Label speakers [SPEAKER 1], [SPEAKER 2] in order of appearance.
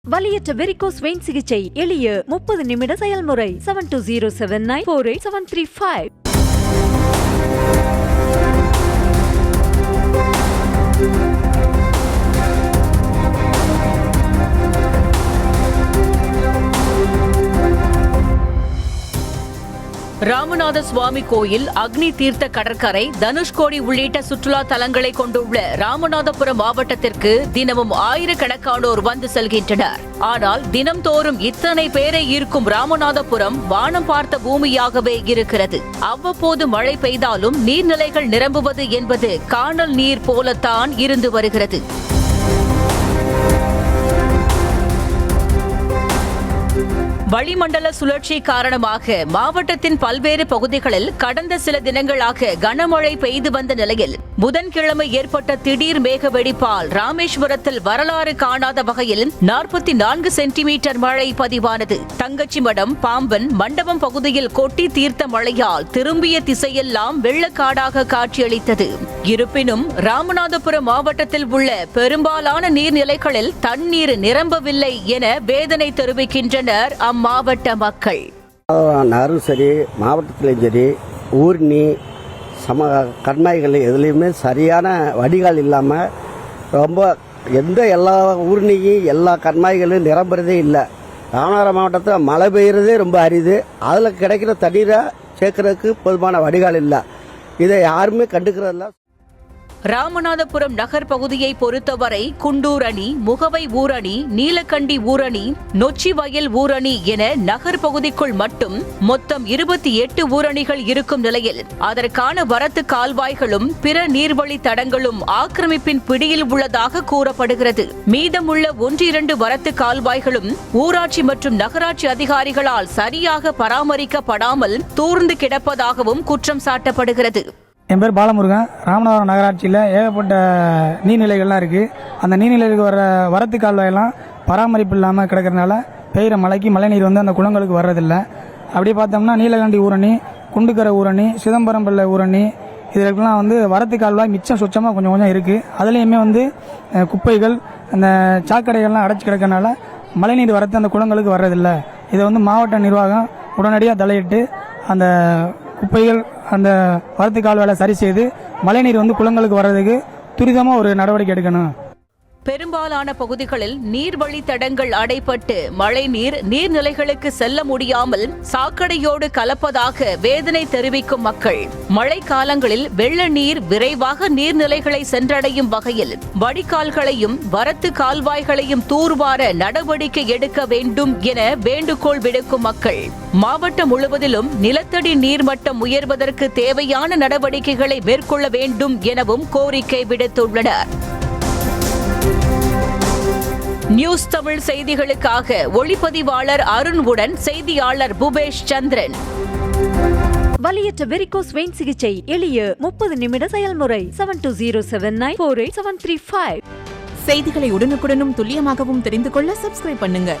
[SPEAKER 1] வலியற்ற varicose vein சிகிச்சை எளிய 30 நிமிட செயல்முறை 7207948735.
[SPEAKER 2] ராமநாத சுவாமி கோயில், அக்னி தீர்த்த கடற்கரை, தனுஷ்கோடி உள்ளிட்ட சுற்றுலா தலங்களை கொண்டுள்ள ராமநாதபுரம் மாவட்டத்திற்கு தினமும் ஆயிரக்கணக்கானோர் வந்து செல்கின்றனர். ஆனால் தினம்தோறும் இத்தனை பேரை ஈர்க்கும் ராமநாதபுரம் வானம் பார்த்த பூமியாகவே இருக்கிறது. அவ்வப்போது மழை பெய்தாலும் நீர்நிலைகள் நிரம்புவது என்பது கானல் நீர் போலத்தான் இருந்து வருகிறது. வளிமண்டல சுழற்சி காரணமாக மாவட்டத்தின் பல்வேறு பகுதிகளில் கடந்த சில தினங்களாக கனமழை பெய்து வந்த நிலையில் புதன்கிழமை ஏற்பட்ட திடீர் மேக வெடிப்பால் ராமேஸ்வரத்தில் வரலாறு காணாத வகையில் 44 சென்டிமீட்டர் மழை பதிவானது. தங்கச்சிமடம், பாம்பன், மண்டபம் பகுதியில் கொட்டி தீர்த்த மழையால் திரும்பிய திசையெல்லாம் வெள்ளக்காடாக காட்சியளித்தது. இருப்பினும் ராமநாதபுரம் மாவட்டத்தில் உள்ள பெரும்பாலான நீர்நிலைகளில் தண்ணீர் நிரம்பவில்லை என வேதனை தெரிவிக்கின்றனர் மாவட்ட மக்கள்.
[SPEAKER 3] நகரும் சரி, மாவட்டத்திலும் சரி, ஊர்னி கண்மாய்கள் எதுலேயுமே சரியான வடிகால் இல்லாமல் ரொம்ப எல்லா ஊர்னியும் எல்லா கண்மாய்களும் நிரம்புறதே இல்லை. ராமநாதபுரம் மாவட்டத்தில் மழை பெய்யறதே ரொம்ப அரிது. அதில் கிடைக்கிற தண்ணீரை சேர்க்கறதுக்கு போதுமான வடிகால் இல்லை. இதை யாருமே கண்டுக்கிறதில்ல.
[SPEAKER 2] ராமநாதபுரம் நகர் பகுதியை பொறுத்தவரை குண்டூர் அணி, முகவை ஊரணி, நீலக்கண்டி ஊரணி, நொச்சிவயல் ஊரணி என நகர் பகுதிக்குள் மட்டும் மொத்தம் 28 ஊரணிகள் இருக்கும் நிலையில் அதற்கான வரத்து கால்வாய்களும் பிற நீர்வழி தடங்களும் ஆக்கிரமிப்பின் பிடியில் உள்ளதாக கூறப்படுகிறது. மீதமுள்ள 1-2 வரத்து கால்வாய்களும் ஊராட்சி மற்றும் நகராட்சி அதிகாரிகளால் சரியாக பராமரிக்கப்படாமல் தூர்ந்து கிடப்பதாகவும் குற்றம் சாட்டப்படுகிறது.
[SPEAKER 4] என் பேர் பாலமுருகன். ராமநாதபுரம் நகராட்சியில் ஏகப்பட்ட நீர்நிலைகள்லாம் இருக்குது. அந்த நீர்நிலைகளுக்கு வர வரத்து கால்வாயெல்லாம் பராமரிப்பு இல்லாமல் கிடக்கிறதுனால பெய்கிற மழைக்கு மழைநீர் வந்து அந்த குளங்களுக்கு வர்றதில்லை. அப்படி பார்த்தோம்னா நீலகண்டி ஊரணி, குண்டுக்கரை ஊரணி, சிதம்பரம்பள்ளை ஊரணி இதற்கெல்லாம் வந்து வரத்து கால்வாய் மிச்சம் சொச்சமாக கொஞ்சம் இருக்குது. அதுலேயுமே வந்து குப்பைகள், அந்த சாக்கடைகள்லாம் அடைச்சி கிடக்கிறதுனால மழைநீர் வரத்து அந்த குளங்களுக்கு வர்றதில்லை. இதை வந்து மாவட்ட நிர்வாகம் உடனடியாக தலையிட்டு அந்த குப்பைகள் அந்த வரத்து கால்வாயில சரி செய்து மழைநீர் வந்து குளங்களுக்கு வர்றதுக்கு துரிதமா ஒரு நடவடிக்கை எடுக்கணும்.
[SPEAKER 2] பெரும்பாலான பகுதிகளில் நீர்வழி தடங்கள் அடைபட்டு மழைநீர் நீர்நிலைகளுக்கு செல்ல முடியாமல் சாக்கடையோடு கலப்பதாக வேதனை தெரிவிக்கும் மக்கள் மழை காலங்களில் வெள்ள நீர் விரைவாக நீர்நிலைகளை சென்றடையும் வகையில் வடிகால்களையும் வரத்து கால்வாய்களையும் தூர்வார நடவடிக்கை எடுக்க வேண்டும் என வேண்டுகோள் விடுக்கும் மக்கள் மாவட்டம் முழுவதிலும் நிலத்தடி நீர்மட்டம் உயர்வதற்கு தேவையான நடவடிக்கைகளை மேற்கொள்ள வேண்டும் எனவும் கோரிக்கை விடுத்துள்ளனர். நியூஸ் தமிழ் செய்திகளுக்காக ஒளிப்பதிவாளர் அருணுடன் செய்தியாளர் புபேஷ் சந்திரன்.
[SPEAKER 1] வலியற்ற வெரிகோஸ் வெயின் சிகிச்சை எளிய 30 நிமிட செயல்முறை 7207948735.
[SPEAKER 5] செய்திகளை உடனுக்குடனும் துல்லியமாகவும் தெரிந்து கொள்ள சப்ஸ்கிரைப் பண்ணுங்க.